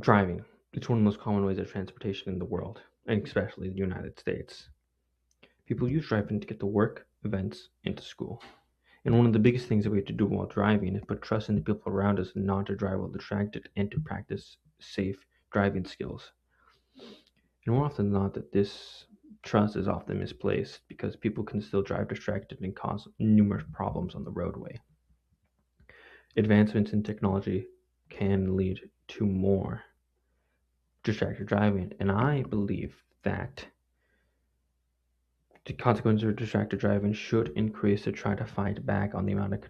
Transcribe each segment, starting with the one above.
Driving. It's one of the most common ways of transportation in the world, and especially the United States. People use driving to get to work, events, and to school. And one of the biggest things that we have to do while driving is put trust in the people around us not to drive while distracted and to practice safe driving skills. And more often than not, that this trust is often misplaced because people can still drive distracted and cause numerous problems on the roadway. Advancements in technology can lead to more distracted driving, and I believe that the consequences of distracted driving should increase to try to fight back on the amount of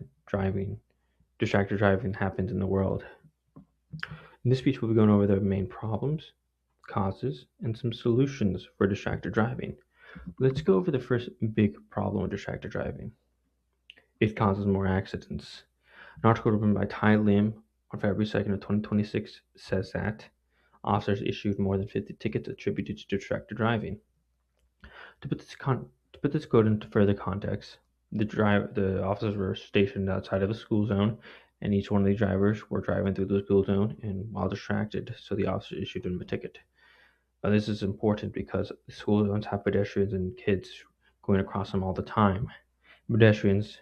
distracted driving happens in the world. In this speech, we'll be going over the main problems, causes, and some solutions for distracted driving. Let's go over the first big problem with distracted driving. It causes more accidents. An article written by Ty Lim on February 2nd of 2026 says that officers issued more than 50 tickets attributed to distracted driving. To put this code into further context, the officers were stationed outside of a school zone, and each one of the drivers were driving through the school zone and while distracted, so the officer issued them a ticket. This is important because school zones have pedestrians and kids going across them all the time. Pedestrians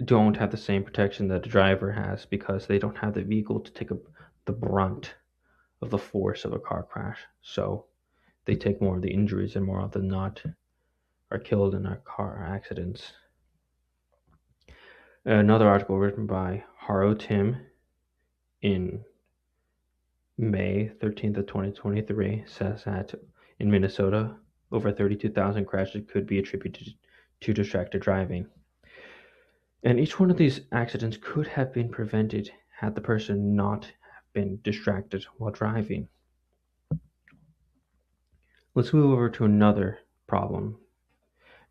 don't have the same protection that a driver has because they don't have the vehicle to take up the brunt of the force of a car crash. So they take more of the injuries and more often than not are killed in our car accidents. Another article written by Haro Tim in May 13th of 2023 says that in Minnesota, over 32,000 crashes could be attributed to distracted driving. And each one of these accidents could have been prevented had the person not have been distracted while driving. Let's move over to another problem.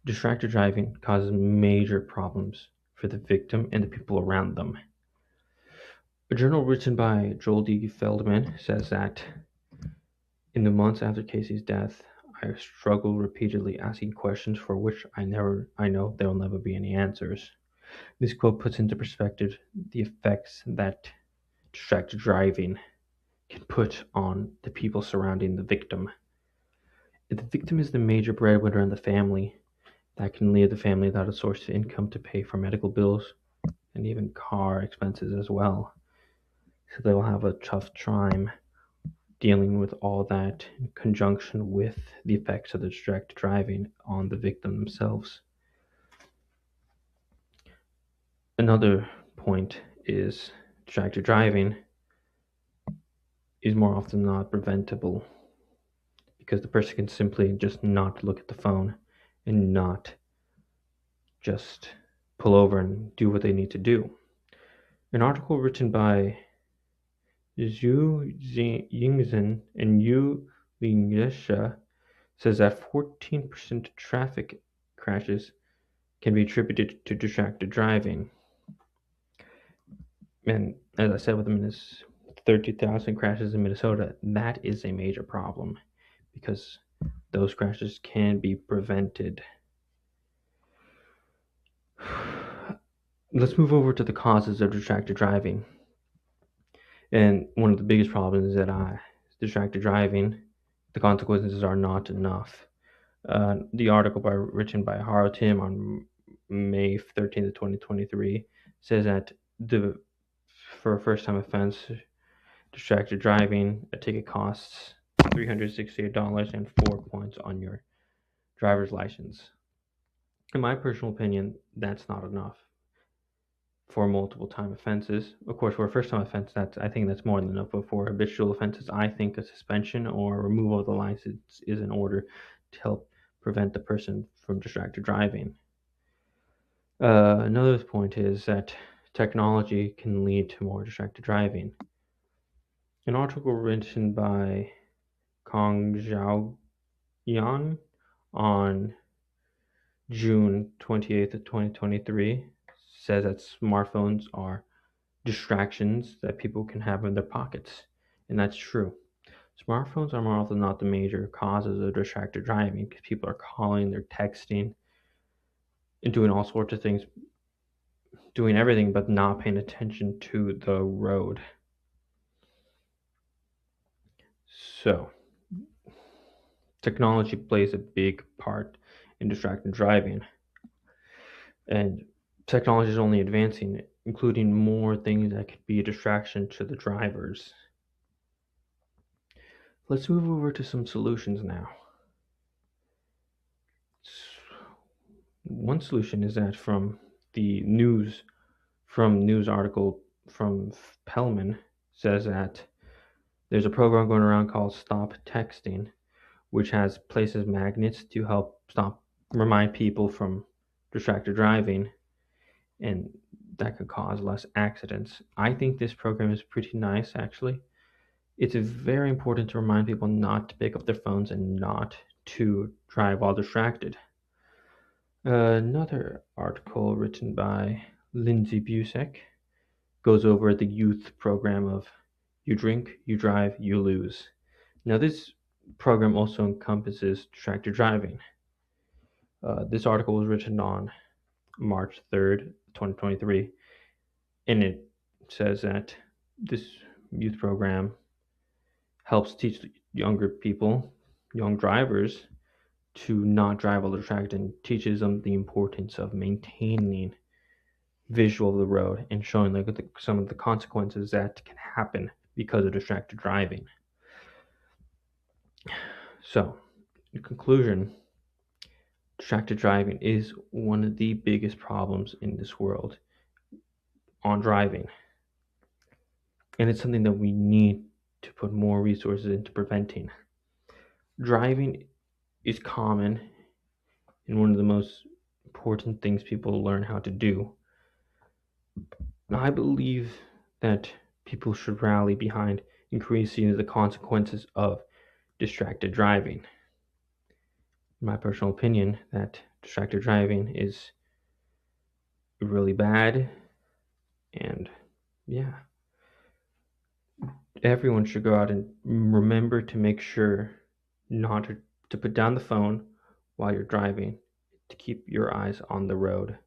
Distracted driving causes major problems for the victim and the people around them. A journal written by Joel D. Feldman says that in the months after Casey's death, I struggled repeatedly asking questions for which I know there will never be any answers. This quote puts into perspective the effects that distracted driving can put on the people surrounding the victim. If the victim is the major breadwinner in the family, that can leave the family without a source of income to pay for medical bills and even car expenses as well. So they will have a tough time dealing with all that in conjunction with the effects of the distracted driving on the victim themselves. Another point is distracted driving is more often not preventable because the person can simply just not look at the phone and not just pull over and do what they need to do. An article written by Zhu Yingzhen and Yu Lingesha says that 14% of traffic crashes can be attributed to distracted driving. And as I said, with the 30,000 crashes in Minnesota, that is a major problem because those crashes can be prevented. Let's move over to the causes of distracted driving. And one of the biggest problems is that distracted driving, the consequences are not enough. The article written by Haro Tim on May 13th, 2023 says that for a first time offense, distracted driving, a ticket costs $368 and 4 points on your driver's license. In my personal opinion, that's not enough for multiple time offenses. Of course, for a first time offense, I think that's more than enough. But for habitual offenses, I think a suspension or removal of the license is in order to help prevent the person from distracted driving. Another point is that technology can lead to more distracted driving. An article written by Kong Xiaoyan on June 28th, 2023 says that smartphones are distractions that people can have in their pockets. And that's true. Smartphones are more often than not the major causes of distracted driving because people are calling, they're texting, and doing all sorts of things, doing everything but not paying attention to the road. So, technology plays a big part in distracted driving, and technology is only advancing, including more things that could be a distraction to the drivers. Let's move over to some solutions now. One solution is that the news, from news article from Pellman, says that there's a program going around called Stop Texting, which has places magnets to help stop remind people from distracted driving, and that could cause less accidents. I think this program is pretty nice actually. It's very important to remind people not to pick up their phones and not to drive while distracted. Another article written by Lindsay Busek goes over the youth program of You Drink, You Drive, You Lose. Now, this program also encompasses distracted driving. This article was written on March 3rd, 2023, and it says that this youth program helps teach younger people, young drivers, to not drive while distracted and teaches them the importance of maintaining visual of the road and showing some of the consequences that can happen because of distracted driving. So, in conclusion, distracted driving is one of the biggest problems in this world on driving, and it's something that we need to put more resources into preventing. Driving is common and one of the most important things people learn how to do. I believe that people should rally behind increasing the consequences of distracted driving. In my personal opinion, that distracted driving is really bad, and yeah, everyone should go out and remember to make sure not to put down the phone while you're driving, to keep your eyes on the road.